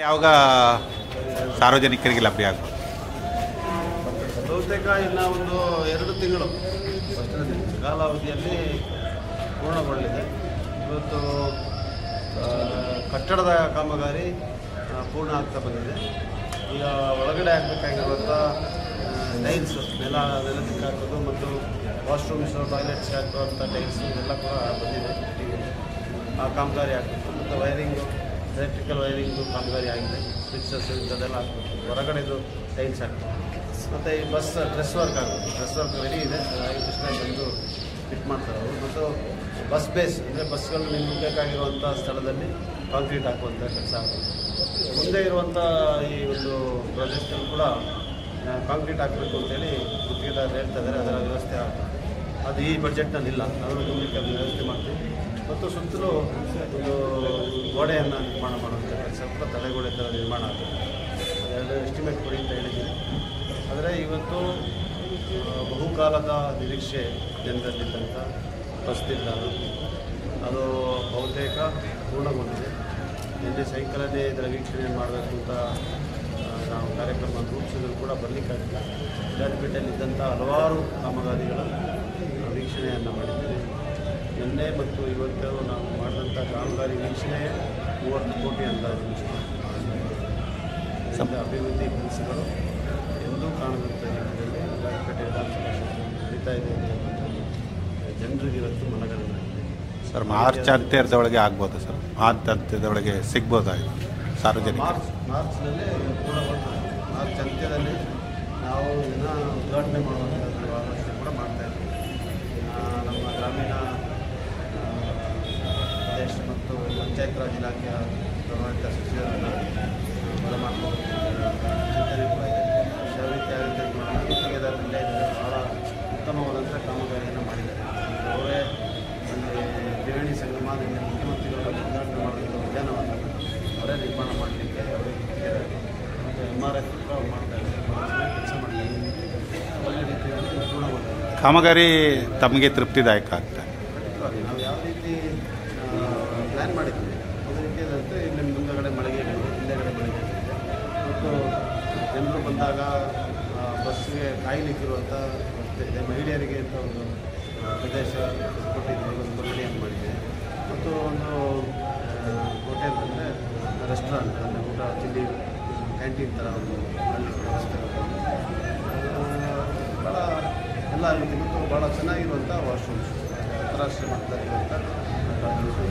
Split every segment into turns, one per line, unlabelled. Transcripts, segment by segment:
ಯಾವಾಗ ಸಾರ್ವಜನಿಕರಿಗೆ ಲಭ್ಯ ಆಗ್ಬೋದು?
ಬಹುತೇಕ ಇನ್ನು ಒಂದು 2 ತಿಂಗಳು ಕಾಲಾವಧಿಯಲ್ಲಿ ಪೂರ್ಣಗೊಳ್ಳಲಿದೆ. ಇವತ್ತು ಕಟ್ಟಡದ ಕಾಮಗಾರಿ ಪೂರ್ಣ ಆಗ್ತಾ ಬಂದಿದೆ. ಈಗ ಒಳಗಡೆ ಆಗಬೇಕಾಗಿರುವಂಥ ಟೈಲ್ಸ್ ನೆಲಕ್ಕೆ ಹಾಕೋದು ಮತ್ತು ವಾಶ್ರೂಮ್ಸ್ ಟಾಯ್ಲೆಟ್ಸ್ಗೆ ಹಾಕುವಂಥ ಟೈಲ್ಸ್ ಇದೆಲ್ಲ ಕೂಡ ಬಂದಿದೆ. ಆ ಕಾಮಗಾರಿ ಆಗಬೇಕು ಮತ್ತು ವೈರಿಂಗು ಎಲೆಕ್ಟ್ರಿಕಲ್ ವೈರಿಂಗು ಕಾಮಗಾರಿ ಆಗಿದೆ. ಸ್ವಿಚಸ್ ಇಂಥದ್ದೆಲ್ಲ ಹಾಕಬೇಕು. ಹೊರಗಡೆದು ಟೈಲ್ಸ್ ಹಾಕಬೇಕು ಮತ್ತು ಈ ಬಸ್ ಡ್ರೆಸ್ ವರ್ಕ್ ಆಗುತ್ತೆ. ಡ್ರೆಸ್ ವರ್ಕ್ ರೆಡಿ ಇದೆ. ಕೃಷ್ಣ ಬಂದು ಫಿಟ್ ಮಾಡ್ತಾರೆ ಅವರು. ಮತ್ತು ಬಸ್ ಬೇಸ್ ಅಂದರೆ ಬಸ್ಗಳು ನಿಲ್ಲಬೇಕಾಗಿರುವಂಥ ಸ್ಥಳದಲ್ಲಿ ಕಾಂಕ್ರೀಟ್ ಹಾಕುವಂಥ ಕೆಲಸ ಆಗುತ್ತೆ. ಮುಂದೆ ಇರುವಂಥ ಈ ಒಂದು ಪ್ರಾಜೆಕ್ಟಲ್ಲಿ ಕೂಡ ಕಾಂಕ್ರೀಟ್ ಹಾಕಬೇಕು ಅಂತೇಳಿ ಗುತ್ತಿಗೆದಾರರು ಹೇಳ್ತಾ ಇದ್ದಾರೆ. ಅದರ ವ್ಯವಸ್ಥೆ ಆಗ್ತದೆ. ಅದು ಈ ಬಜೆಟ್ನಲ್ಲಿ ಇಲ್ಲ. ಅದನ್ನು ಮುಂದಕ್ಕೆ ಅದನ್ನು ವ್ಯವಸ್ಥೆ ಮಾಡ್ತೀವಿ. ಮತ್ತು ಸುತ್ತಲೂ ಒಂದು ಗೋಡೆಯನ್ನು ನಿರ್ಮಾಣ ಮಾಡುವಂಥ ಕೆಲಸ ಕೂಡ ತಡೆಗೋಡೆ ಥರ ನಿರ್ಮಾಣ ಆಗ್ತದೆ. ಅದೆರಡು ಎಸ್ಟಿಮೇಟ್ ಕೊಡಿ ಅಂತ ಹೇಳಿದ್ದೀನಿ. ಆದರೆ ಇವತ್ತು ಬಹುಕಾಲದ ನಿರೀಕ್ಷೆ ಜನರಲ್ಲಿದ್ದಂಥ ಬಸ್ ನಿಲ್ದಾಣ ಅದು ಬಹುತೇಕ ಪೂರ್ಣಗೊಂಡಿದೆ. ನಿನ್ನೆ ಸಾಯಂಕಾಲನೇ ಇದರ ವೀಕ್ಷಣೆ ಮಾಡಬೇಕು ಅಂತ ನಾವು ಕಾರ್ಯಕ್ರಮ ರೂಪಿಸಿದ್ರು ಕೂಡ ಬರಲಿಕ್ಕಾಗಿಲ್ಲ. ವಿರಾಜಪೇಟೆಯಲ್ಲಿದ್ದಂಥ ಹಲವಾರು ಕಾಮಗಾರಿಗಳ ವೀಕ್ಷಣೆಯನ್ನು ಮಾಡಿದ್ದೇವೆ. ನಿನ್ನೆ ಮತ್ತು ಇವತ್ತು ನಾವು ಮಾಡಿದಂಥ ಕಾಮಗಾರಿ ವೀಕ್ಷಣೆ 30 ಕೋಟಿ ಅಂದಾಜು ಅಭಿವೃದ್ಧಿ ಕೆಲಸಗಳು ಎಂದೂ ಕಾಣದಂಥ ರೀತಿಯಲ್ಲಿ ವಿರಾಜಪೇಟೆ ವಿಧಾನಸಭಾ ಕ್ಷೇತ್ರದಲ್ಲಿ ನಡೀತಾ ಇದೆ ಅಂತ ಜನರಿಗೆ ಇವತ್ತು ಮನಗಣನೆ ಆಗಿದೆ.
ಸರ್, ಮಾರ್ಚ್ ಅಂತ್ಯದೊಳಗೆ ಆಗ್ಬೋದು ಸರ್? ಮಾರ್ಚ್ ಅಂತ್ಯದೊಳಗೆ ಸಿಗ್ಬೋದಾಗಿ ಸಾರ್ವಜನಿಕ?
ಮಾರ್ಚ್ನಲ್ಲೇ ಪೂರ್ಣಗೊಳ್ತದೆ. ಮಾರ್ಚ್ ಅಂತ್ಯದಲ್ಲಿ ನಾವು ಇನ್ನೂ ಉದ್ಘಾಟನೆ ಮಾಡುವಂಥ ಆಲೋಚನೆ ಕೂಡ ಮಾಡ್ತಾಯಿದ್ದೀವಿ. ನಮ್ಮ ಗ್ರಾಮೀಣ ಪ್ರದೇಶ ಮತ್ತು ಪಂಚಾಯತ್ ರಾಜ್ ಇಲಾಖೆಯ ಪ್ರಭಾವಿತ ಸಚಿವರನ್ನು ಬರಮಾಡ್ಕೊಂಡು ಚಿಂತನೆ ಕೂಡ ಇದೆ. ವಿಶ್ವವಿದ್ಯಾಲಯದ ಗುತ್ತಿಗೆದಾರರಲ್ಲೇ ಬಹಳ ಉತ್ತಮವಾದಂಥ ಕಾಮಗಾರಿಯನ್ನು ಮಾಡಿದ್ದಾರೆ. ಅವರೇ ಅಲ್ಲಿ ತ್ರಿವೇಣಿ ಸಂಗಮ ಮುಖ್ಯಮಂತ್ರಿಗಳ ಉದ್ಘಾಟನೆ ಮಾಡಿದಂಥ ಉದ್ಯಾನವನ್ನು ಅವರೇ ನಿರ್ಮಾಣ ಮಾಡಲಿಕ್ಕೆ ಅವರೇ ಗುತ್ತಿಗೆದಾರರು ಮತ್ತು MRF ಕೂಡ ಮಾಡ್ತಾ ಇದ್ದಾರೆ. ಕೆಲಸ ಮಾಡ್ತಾರೆ. ಒಳ್ಳೆ ರೀತಿಯಲ್ಲಿ ಪೂರ್ಣಗೊಂಡಿದೆ.
ಕಾಮಗಾರಿ ತಮಗೆ ತೃಪ್ತಿದಾಯಕ ಆಗ್ತದೆ?
ನಾವು ಯಾವ ರೀತಿ ಪ್ಲ್ಯಾನ್ ಮಾಡಿದ್ವಿ ಅದೇ ರೀತಿಯಾದಂತೆ ಇಲ್ಲಿ ಮುಂದಗಡೆ ಮಳೆಗೆ ಹಿಂದೆಗಡೆ ಮಳೆಗೆ ಮತ್ತು ಜನರು ಬಂದಾಗ ಬಸ್ಸಿಗೆ ಕಾಯಲಿಕ್ಕಿರುವಂಥ ವ್ಯವಸ್ಥೆ ಇದೆ. ಮಹಿಳೆಯರಿಗೆ ಅಂತ ಒಂದು ಪ್ರದೇಶ ಕೊಟ್ಟಿದ್ದೀವಿ, ಒಂದು ಕೊಠಡಿಯನ್ನು ಮಾಡಿದ್ದೀವಿ. ಮತ್ತು ಒಂದು ಹೋಟೆಲ್ ಅಂದರೆ ರೆಸ್ಟೋರೆಂಟ್ ಅಂದರೆ ಊಟ ತಿಂಡಿ ಕ್ಯಾಂಟೀನ್ ಥರ ಒಂದು ವ್ಯವಸ್ಥೆ ಭಾಳ ಎಲ್ಲ ಆಗುತ್ತೆ. ಮತ್ತು ಭಾಳ ಚೆನ್ನಾಗಿರುವಂಥ ವಾಶ್ರೂಮ್ಸ್, ಅಂತಾರಾಷ್ಟ್ರೀಯ ಮಟ್ಟದಲ್ಲಿರುವಂಥ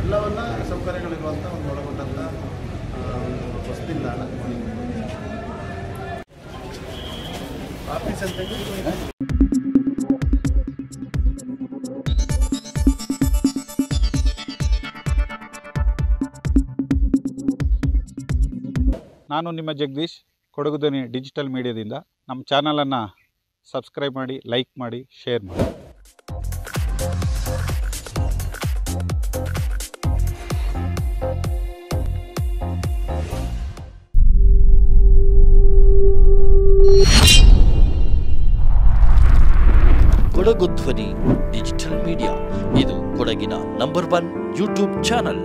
ಎಲ್ಲವನ್ನ ಸೌಕರ್ಯಗಳಿರುವಂಥ ಒಂದು ಒಳಗೊಂಡಂಥ ಒಂದು ಬಸ್ ನಿಲ್ದಾಣ ಆಫೀಸ್ ಅಂತ.
ನಾನು ನಿಮ್ಮ ಜಗದೀಶ್, ಕೊಡಗು ಧ್ವನಿ ಡಿಜಿಟಲ್ ಮೀಡಿಯಾದಿಂದ. ನಮ್ಮ ಚಾನಲನ್ನು ಸಬ್ಸ್ಕ್ರೈಬ್ ಮಾಡಿ, ಲೈಕ್ ಮಾಡಿ, ಶೇರ್ ಮಾಡಿ.
ಕೊಡಗು ಧ್ವನಿ ಡಿಜಿಟಲ್ ಮೀಡಿಯಾ ಇದು ಕೊಡಗಿನ ನಂಬರ್ 1 ಯೂಟ್ಯೂಬ್ ಚಾನಲ್.